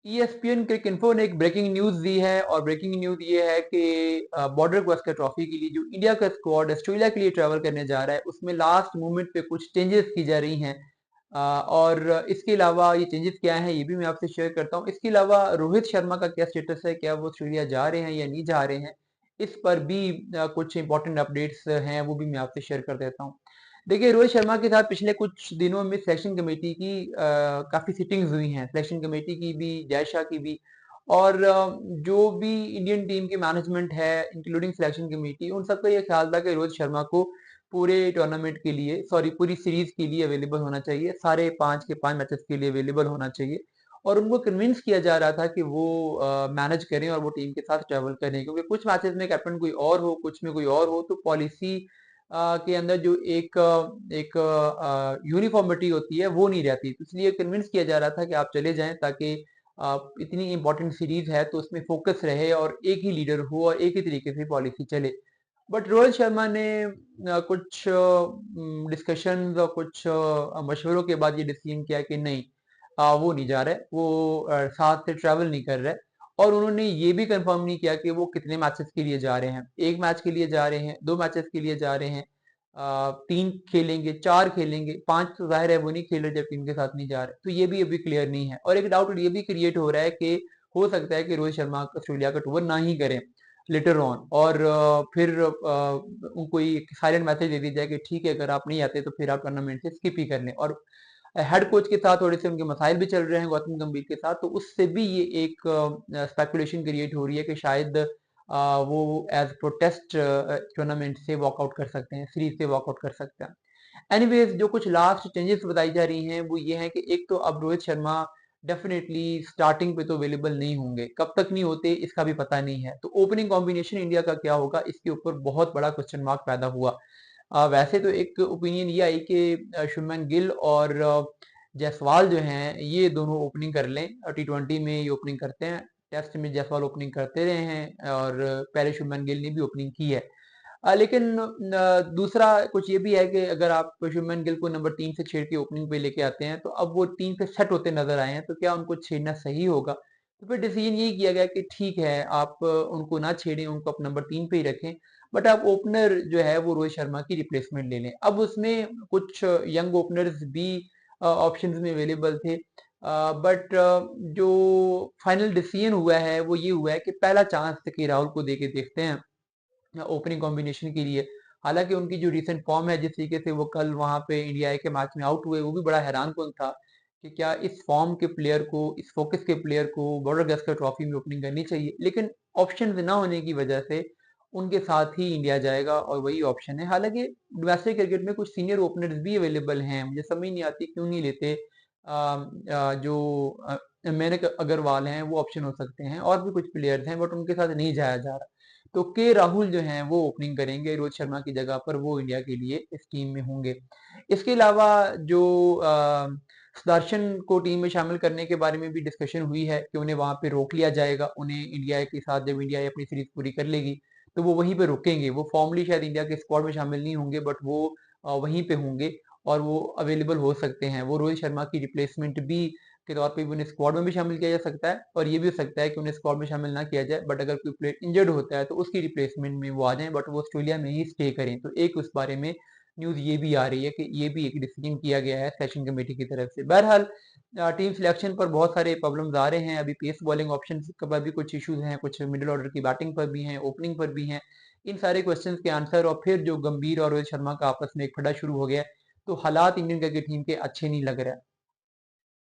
ESPN क्रिक info ने एक breaking news दी है और ब्रेकिंग न्यूज ये है कि बॉर्डर गावस्कर ट्रॉफी के लिए जो इंडिया का स्क्वाड ऑस्ट्रेलिया के लिए ट्रैवल करने जा रहा है उसमें लास्ट मोमेंट पे कुछ चेंजेस की जा रही हैं। और इसके अलावा ये चेंजेस क्या हैं ये भी मैं आपसे शेयर करता हूँ। इसके अलावा रोहित शर्मा का क्या स्टेटस है, क्या वो ऑस्ट्रेलिया जा रहे हैं या नहीं जा रहे हैं, इस पर भी कुछ इंपॉर्टेंट अपडेट्स हैं वो भी मैं आपसे शेयर कर देता हूँ। देखिए, रोहित शर्मा के साथ पिछले कुछ दिनों में सिलेक्शन कमेटी की काफी सिटिंग्स हुई हैं, सिलेक्शन कमेटी की भी, जय शाह की भी, और जो भी इंडियन टीम की मैनेजमेंट है इंक्लूडिंग सिलेक्शन कमेटी, उन सबका ये ख्याल था कि रोहित शर्मा को पूरे टूर्नामेंट के लिए, सॉरी पूरी सीरीज के लिए अवेलेबल होना चाहिए, सारे 5 के 5 मैचेस के लिए अवेलेबल होना चाहिए। और उनको कन्विंस किया जा रहा था कि वो मैनेज करें और वो टीम के साथ ट्रैवल करें, क्योंकि कुछ मैचेस में कैप्टन कोई और हो, कुछ में कोई और हो, तो पॉलिसी के अंदर जो एक यूनिफॉर्मिटी होती है वो नहीं रहती। तो इसलिए कन्विंस किया जा रहा था कि आप चले जाएं, ताकि इतनी इंपॉर्टेंट सीरीज है तो उसमें फोकस रहे और एक ही लीडर हो और एक ही तरीके से पॉलिसी चले। बट रोहित शर्मा ने कुछ डिस्कशंस और कुछ मशवरों के बाद ये डिसीजन किया कि नहीं, वो नहीं जा रहा है, वो साथ से ट्रैवल नहीं कर रहा है। और उन्होंने ये भी कंफर्म नहीं किया कि वो कितने मैचेस के लिए जा रहे हैं, एक मैच के लिए जा रहे हैं, दो मैचेस के लिए जा रहे हैं, तीन खेलेंगे, चार खेलेंगे, पांच, तो जाहिर है वो नहीं खेल रहे जब टीम के साथ नहीं जा रहे। तो ये भी अभी क्लियर नहीं है। और एक डाउट ये भी क्रिएट हो रहा है कि हो सकता है कि रोहित शर्मा ऑस्ट्रेलिया का टूर ना ही करें लेटर ऑन, और फिर उनको एक साइलेंट मैसेज दे दी जाए कि ठीक है, अगर आप नहीं आते तो फिर आप टूर्नामेंट से स्किप ही कर लें। और हेड कोच के साथ थोड़े से उनके मसाइल भी चल रहे हैं गौतम गंभीर के साथ, तो उससे भी ये एक स्पेकुलेशन क्रिएट हो रही है कि शायद वो एज प्रोटेस्ट टूर्नामेंट से वॉकआउट कर सकते हैं, सीरीज से वॉकआउट कर सकते हैं। एनीवेज, जो कुछ लास्ट चेंजेस बताई जा रही हैं वो ये है कि एक तो अब रोहित शर्मा डेफिनेटली स्टार्टिंग पे तो अवेलेबल नहीं होंगे, कब तक नहीं होते इसका भी पता नहीं है। तो ओपनिंग कॉम्बिनेशन इंडिया का क्या होगा, इसके ऊपर बहुत बड़ा क्वेश्चन मार्क पैदा हुआ। वैसे तो एक ओपिनियन ये आई कि शुभमन गिल और जायसवाल जो हैं ये दोनों ओपनिंग कर लें। टी20 में ये ओपनिंग करते हैं, टेस्ट में जायसवाल ओपनिंग करते रहे हैं और पहले शुभमन गिल ने भी ओपनिंग की है। लेकिन दूसरा कुछ ये भी है कि अगर आप शुभमन गिल को नंबर 3 से छेड़ के ओपनिंग पे लेके आते हैं, तो अब वो टीम पे सेट होते नजर आए हैं, तो क्या उनको छेड़ना सही होगा? तो फिर डिसीजन यही किया गया कि ठीक है, आप उनको ना छेड़ें, उनको आप नंबर 3 पे ही रखें, बट आप ओपनर जो है वो रोहित शर्मा की रिप्लेसमेंट ले लें। अब उसमें कुछ यंग ओपनर्स भी ऑप्शंस में अवेलेबल थे, बट जो फाइनल डिसीजन हुआ है वो ये हुआ है कि पहला चांस के राहुल को दे के देखते हैं ओपनिंग कॉम्बिनेशन के लिए। हालांकि उनकी जो रिसेंट फॉर्म है, जिस तरीके से वो कल वहां पे इंडिया के मैच में आउट हुए, वो भी बड़ा हैरान कौन था कि क्या इस फॉर्म के प्लेयर को, इस फोकस के प्लेयर को बॉर्डर गावस्कर ट्रॉफी में ओपनिंग करनी चाहिए। लेकिन ऑप्शन ना होने की वजह से उनके साथ ही इंडिया जाएगा और वही ऑप्शन है। हालांकि डोमेस्टिक क्रिकेट में कुछ सीनियर ओपनर्स भी अवेलेबल हैं, मुझे समझ नहीं आती क्यों नहीं लेते। जो मेनक अग्रवाल हैं वो ऑप्शन हो सकते हैं, और भी कुछ प्लेयर्स हैं, बट उनके साथ नहीं जाया जा रहा। तो के राहुल जो हैं वो ओपनिंग करेंगे रोहित शर्मा की जगह पर, वो इंडिया के लिए इस टीम में होंगे। इसके अलावा जो सुदर्शन को टीम में शामिल करने के बारे में भी डिस्कशन हुई है कि उन्हें वहां पे रोक लिया जाएगा। उन्हें इंडिया के साथ जब इंडिया अपनी सीरीज पूरी कर लेगी तो वो वहीं पे रुकेंगे। वो फॉर्मली शायद इंडिया के स्क्वाड में शामिल नहीं होंगे, बट वो वहीं पे होंगे और वो अवेलेबल हो सकते हैं। वो रोहित शर्मा की रिप्लेसमेंट भी के तौर पे भी उन्हें स्क्वाड में भी शामिल किया जा सकता है, और ये भी हो सकता है कि उन्हें स्क्वाड में शामिल ना किया जाए, बट अगर कोई प्लेयर इंजर्ड होता है तो उसकी रिप्लेसमेंट में वो आ जाएं, बट वो ऑस्ट्रेलिया में ही स्टे करें। तो एक उस बारे में न्यूज ये भी आ रही है कि ये भी एक डिसीजन किया गया है सिलेक्शन कमेटी की तरफ से। बहरहाल, टीम सिलेक्शन पर बहुत सारे प्रॉब्लम्स आ रहे हैं। अभी पेस बॉलिंग ऑप्शन पर भी कुछ इश्यूज हैं, कुछ मिडिल ऑर्डर की बैटिंग पर भी हैं, ओपनिंग पर भी हैं। इन सारे क्वेश्चंस के आंसर, और फिर जो गंभीर और रोहित शर्मा का आपस में एक फटा शुरू हो गया है, तो हालात इंडियन क्रिकेट टीम के अच्छे नहीं लग रहे हैं।